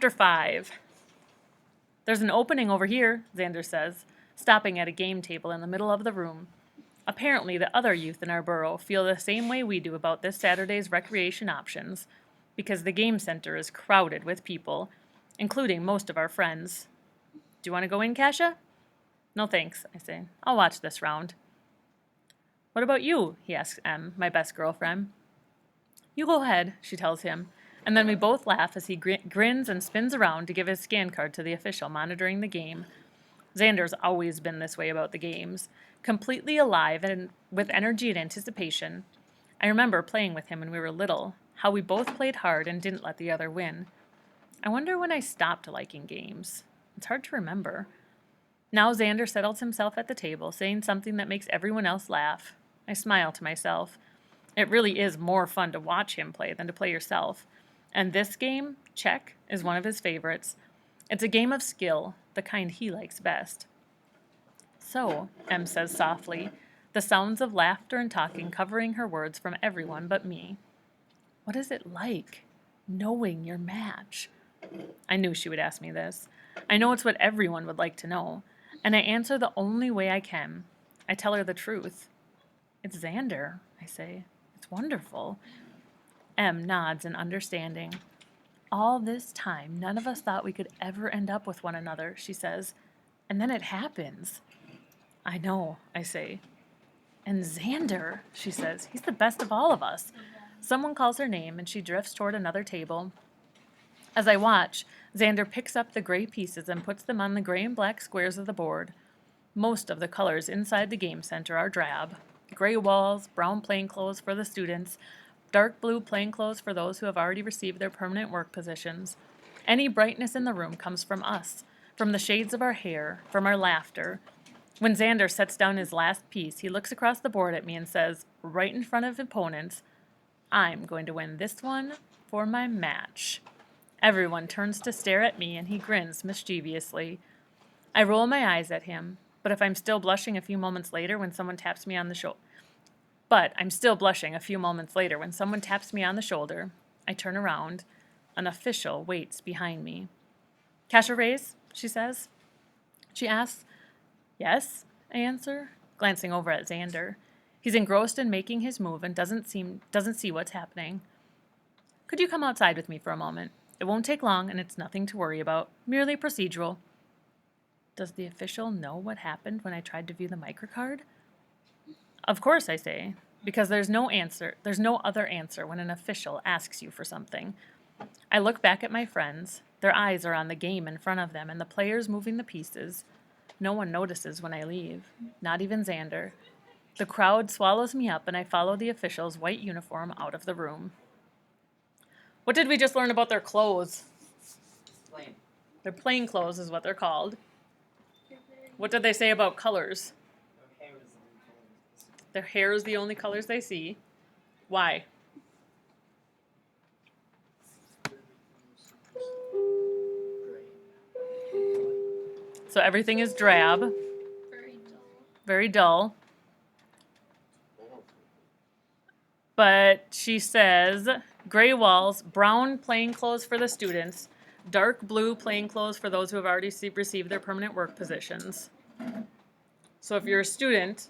Chapter 5. There's an opening over here, Xander says, stopping at a game table in the middle of the room. Apparently, the other youth in our borough feel the same way we do about this Saturday's recreation options, because the game center is crowded with people, including most of our friends. Do you want to go in, Kasha? No thanks, I say. I'll watch this round. What about you? He asks Em, my best girlfriend. You go ahead, she tells him, and then we both laugh as he grins and spins around to give his scan card to the official monitoring the game. Xander's always been this way about the games, completely alive and with energy and anticipation. I remember playing with him when we were little, how we both played hard and didn't let the other win. I wonder when I stopped liking games. It's hard to remember. Now Xander settles himself at the table, saying something that makes everyone else laugh. I smile to myself. It really is more fun to watch him play than to play yourself. And this game, check, is one of his favorites. It's a game of skill, the kind he likes best. So, Em says softly, the sounds of laughter and talking covering her words from everyone but me. What is it like, knowing your match? I knew she would ask me this. I know it's what everyone would like to know, and I answer the only way I can. I tell her the truth. It's Xander, I say. It's wonderful. Em nods in understanding. All this time, none of us thought we could ever end up with one another, she says. And then it happens. I know, I say. And Xander, she says, he's the best of all of us. Someone calls her name, and she drifts toward another table. As I watch, Xander picks up the gray pieces and puts them on the gray and black squares of the board. Most of the colors inside the game center are drab. Gray walls, brown plainclothes for the students, dark blue plainclothes for those who have already received their permanent work positions. Any brightness in the room comes from us, from the shades of our hair, from our laughter. When Xander sets down his last piece, he looks across the board at me and says, right in front of opponents, I'm going to win this one for my match. Everyone turns to stare at me, and he grins mischievously. I roll my eyes at him, but I'm still blushing a few moments later when someone taps me on the shoulder. I turn around. An official waits behind me. Cash a raise? She says. She asks. Yes, I answer, glancing over at Xander. He's engrossed in making his move and doesn't see what's happening. Could you come outside with me for a moment? It won't take long, and it's nothing to worry about. Merely procedural. Does the official know what happened when I tried to view the microcard? Of course, I say, because there's no other answer when an official asks you for something. I look back at my friends. Their eyes are on the game in front of them and the players moving the pieces. No one notices when I leave, not even Xander. The crowd swallows me up, and I follow the official's white uniform out of the room. What did we just learn about their clothes? Plain. Their plain clothes is what they're called. What did they say about colors? Their hair is the only colors they see. Why? So everything is drab. Very dull. But she says, gray walls, brown plain clothes for the students, dark blue plain clothes for those who have already received their permanent work positions. So if you're a student,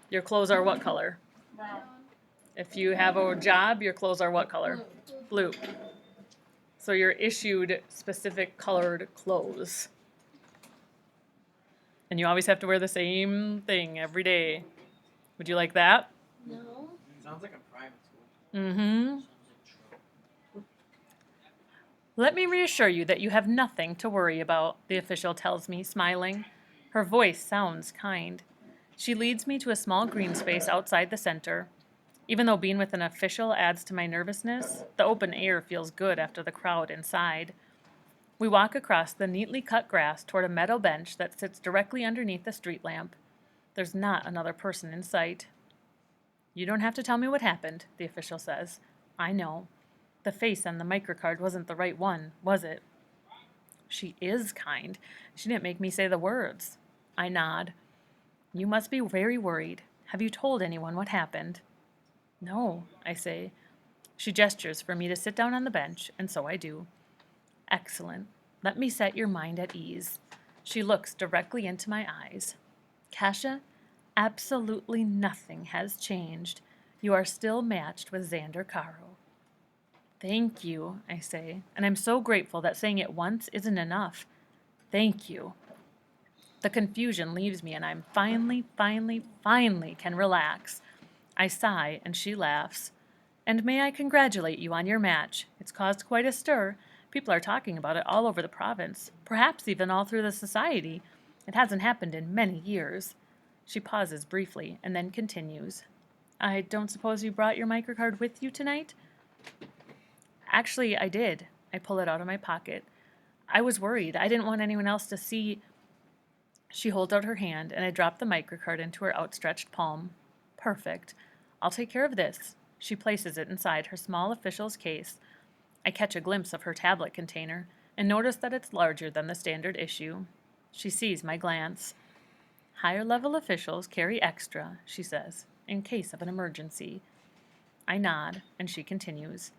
your clothes are what color? Brown. If you have a job, your clothes are what color? Blue. So you're issued specific colored clothes. And you always have to wear the same thing every day. Would you like that? No. Sounds like a private school. Mm-hmm. Let me reassure you that you have nothing to worry about, the official tells me, smiling. Her voice sounds kind. She leads me to a small green space outside the center. Even though being with an official adds to my nervousness, the open air feels good after the crowd inside. We walk across the neatly cut grass toward a metal bench that sits directly underneath the street lamp. There's not another person in sight. You don't have to tell me what happened, the official says. I know. The face on the microcard wasn't the right one, was it? She is kind. She didn't make me say the words. I nod. You must be very worried. Have you told anyone what happened? No, I say. She gestures for me to sit down on the bench, and so I do. Excellent. Let me set your mind at ease. She looks directly into my eyes. Kasia, absolutely nothing has changed. You are still matched with Xander Caro. Thank you, I say, and I'm so grateful that saying it once isn't enough. Thank you. The confusion leaves me and I'm finally can relax. I sigh and she laughs. And may I congratulate you on your match. It's caused quite a stir. People are talking about it all over the province, perhaps even all through the society. It hasn't happened in many years. She pauses briefly and then continues. I don't suppose you brought your microcard with you tonight? Actually, I did. I pull it out of my pocket. I was worried. I didn't want anyone else to see. She holds out her hand, and I drop the microcard into her outstretched palm. Perfect. I'll take care of this. She places it inside her small official's case. I catch a glimpse of her tablet container, and notice that it's larger than the standard issue. She sees my glance. Higher-level officials carry extra, she says, in case of an emergency. I nod, and she continues.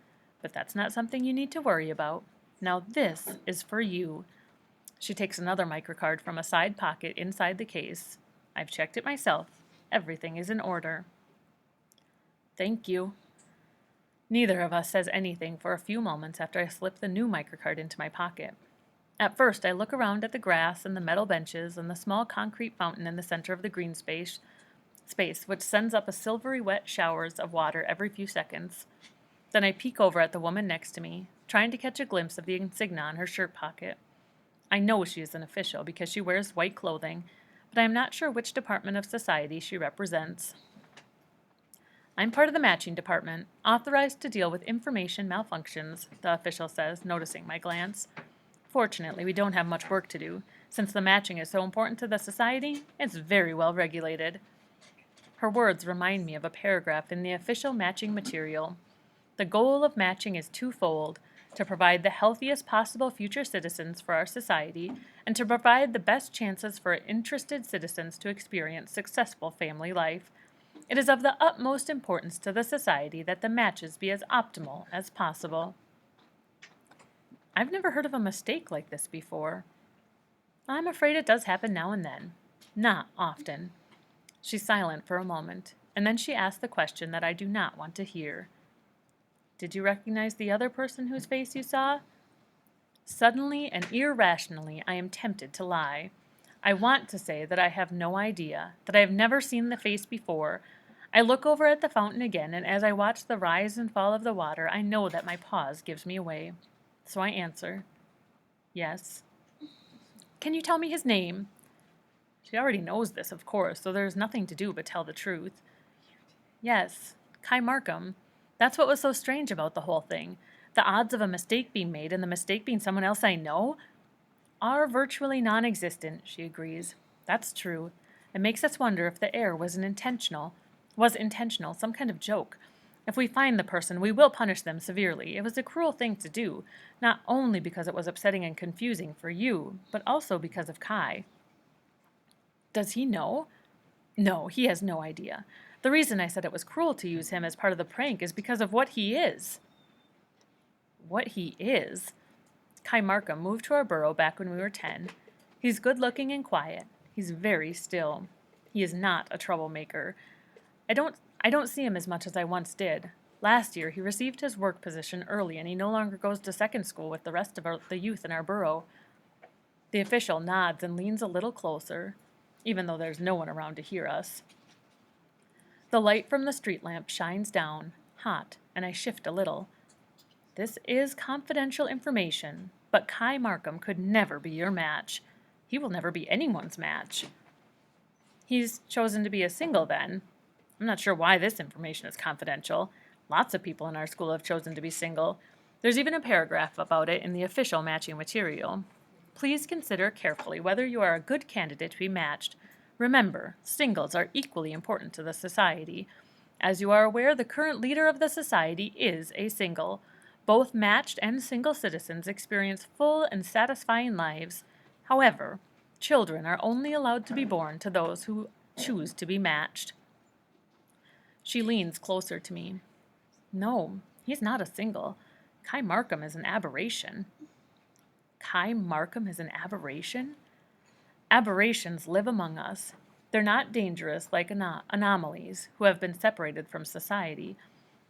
But that's not something you need to worry about. Now this is for you. She takes another microcard from a side pocket inside the case. I've checked it myself. Everything is in order. Thank you. Neither of us says anything for a few moments after I slip the new microcard into my pocket. At first, I look around at the grass and the metal benches and the small concrete fountain in the center of the green space, which sends up a silvery wet showers of water every few seconds. Then I peek over at the woman next to me, trying to catch a glimpse of the insignia on her shirt pocket. I know she is an official because she wears white clothing, but I am not sure which department of society she represents. I'm part of the matching department, authorized to deal with information malfunctions, the official says, noticing my glance. Fortunately, we don't have much work to do. Since the matching is so important to the society, it's very well regulated. Her words remind me of a paragraph in the official matching material. The goal of matching is twofold: to provide the healthiest possible future citizens for our society, and to provide the best chances for interested citizens to experience successful family life. It is of the utmost importance to the society that the matches be as optimal as possible. I've never heard of a mistake like this before. I'm afraid it does happen now and then. Not often. She's silent for a moment, and then she asks the question that I do not want to hear. Did you recognize the other person whose face you saw? Suddenly and irrationally, I am tempted to lie. I want to say that I have no idea, that I have never seen the face before. I look over at the fountain again, and as I watch the rise and fall of the water, I know that my pause gives me away. So I answer, yes. Can you tell me his name? She already knows this, of course, so there's nothing to do but tell the truth. Yes, Kai Markham. That's what was so strange about the whole thing. The odds of a mistake being made and the mistake being someone else I know are virtually non-existent, she agrees. That's true. It makes us wonder if the error was intentional, some kind of joke. If we find the person, we will punish them severely. It was a cruel thing to do, not only because it was upsetting and confusing for you, but also because of Kai. Does he know? No, he has no idea. The reason I said it was cruel to use him as part of the prank is because of what he is. What he is? Kai Markham moved to our burrow back when we were 10. He's good-looking and quiet. He's very still. He is not a troublemaker. I don't see him as much as I once did. Last year, he received his work position early, and he no longer goes to second school with the rest of the youth in our burrow. The official nods and leans a little closer, even though there's no one around to hear us. The light from the street lamp shines down, hot, and I shift a little. This is confidential information, but Kai Markham could never be your match. He will never be anyone's match. He's chosen to be a single, then. I'm not sure why this information is confidential. Lots of people in our school have chosen to be single. There's even a paragraph about it in the official matching material. Please consider carefully whether you are a good candidate to be matched. Remember, singles are equally important to the society. As you are aware, the current leader of the society is a single. Both matched and single citizens experience full and satisfying lives. However, children are only allowed to be born to those who choose to be matched. She leans closer to me. No, he's not a single. Kai Markham is an aberration. Kai Markham is an aberration? Aberrations live among us. They're not dangerous like anomalies who have been separated from society,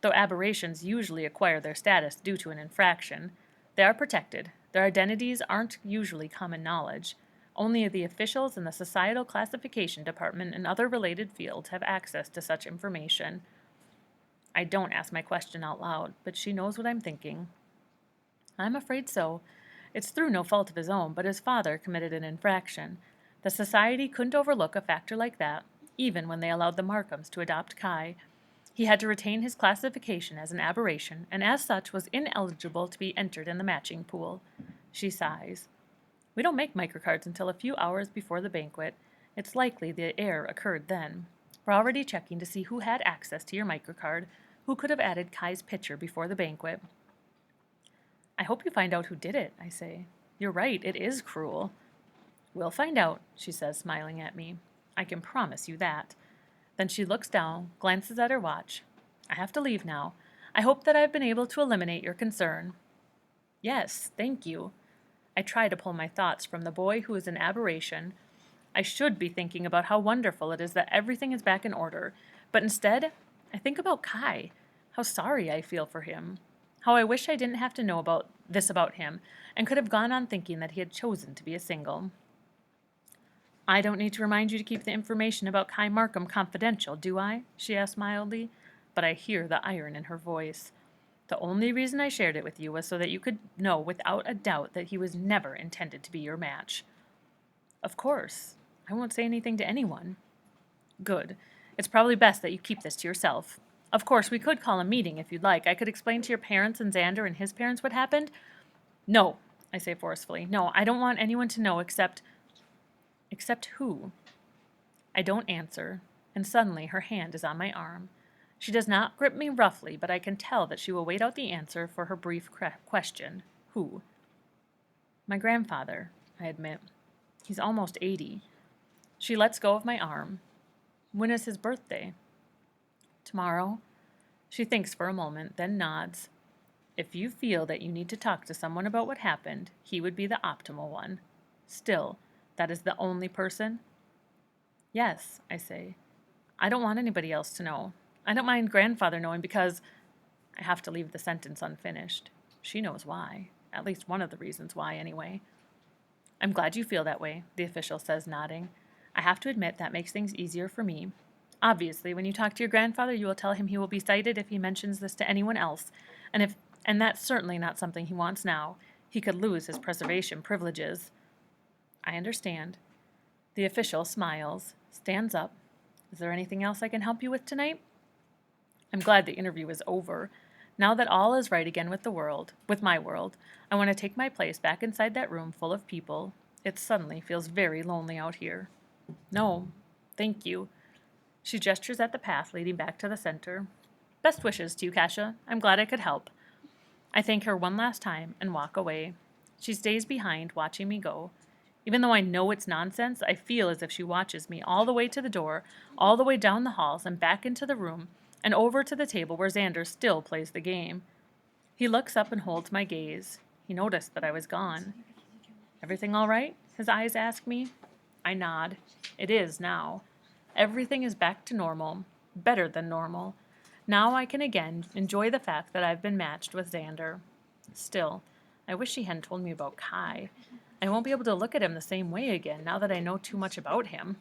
though aberrations usually acquire their status due to an infraction. They are protected. Their identities aren't usually common knowledge. Only the officials in the Societal Classification Department and other related fields have access to such information. I don't ask my question out loud, but she knows what I'm thinking. I'm afraid so. It's through no fault of his own, but his father committed an infraction. The society couldn't overlook a factor like that, even when they allowed the Markhams to adopt Kai. He had to retain his classification as an aberration, and as such was ineligible to be entered in the matching pool. She sighs. We don't make microcards until a few hours before the banquet. It's likely the error occurred then. We're already checking to see who had access to your microcard, who could have added Kai's picture before the banquet. I hope you find out who did it, I say. You're right, it is cruel. We'll find out, she says, smiling at me. I can promise you that. Then she looks down, glances at her watch. I have to leave now. I hope that I've been able to eliminate your concern. Yes, thank you. I try to pull my thoughts from the boy who is an aberration. I should be thinking about how wonderful it is that everything is back in order, but instead, I think about Kai, how sorry I feel for him, how I wish I didn't have to know about him, and could have gone on thinking that he had chosen to be a single. I don't need to remind you to keep the information about Kai Markham confidential, do I? She asked mildly, but I hear the iron in her voice. The only reason I shared it with you was so that you could know without a doubt that he was never intended to be your match. Of course. I won't say anything to anyone. Good. It's probably best that you keep this to yourself. Of course, we could call a meeting if you'd like. I could explain to your parents and Xander and his parents what happened. No, I say forcefully. No, I don't want anyone to know except... Except who? I don't answer, and suddenly her hand is on my arm. She does not grip me roughly, but I can tell that she will wait out the answer for her brief question. Who? My grandfather, I admit. He's almost 80. She lets go of my arm. When is his birthday? Tomorrow. She thinks for a moment, then nods. If you feel that you need to talk to someone about what happened, he would be the optimal one. Still, that is the only person? Yes, I say. I don't want anybody else to know. I don't mind grandfather knowing because... I have to leave the sentence unfinished. She knows why. At least one of the reasons why, anyway. I'm glad you feel that way, the official says, nodding. I have to admit that makes things easier for me. Obviously, when you talk to your grandfather, you will tell him he will be cited if he mentions this to anyone else, and that's certainly not something he wants now. He could lose his preservation privileges. I understand. The official smiles, stands up. Is there anything else I can help you with tonight? I'm glad the interview is over. Now that all is right again with my world, I want to take my place back inside that room full of people. It suddenly feels very lonely out here. No, thank you. She gestures at the path leading back to the center. Best wishes to you, Kasia. I'm glad I could help. I thank her one last time and walk away. She stays behind, watching me go. Even though I know it's nonsense, I feel as if she watches me all the way to the door, all the way down the halls and back into the room, and over to the table where Xander still plays the game. He looks up and holds my gaze. He noticed that I was gone. Everything all right? His eyes ask me. I nod. It is now. Everything is back to normal. Better than normal. Now I can again enjoy the fact that I've been matched with Xander. Still, I wish she hadn't told me about Kai. I won't be able to look at him the same way again now that I know too much about him.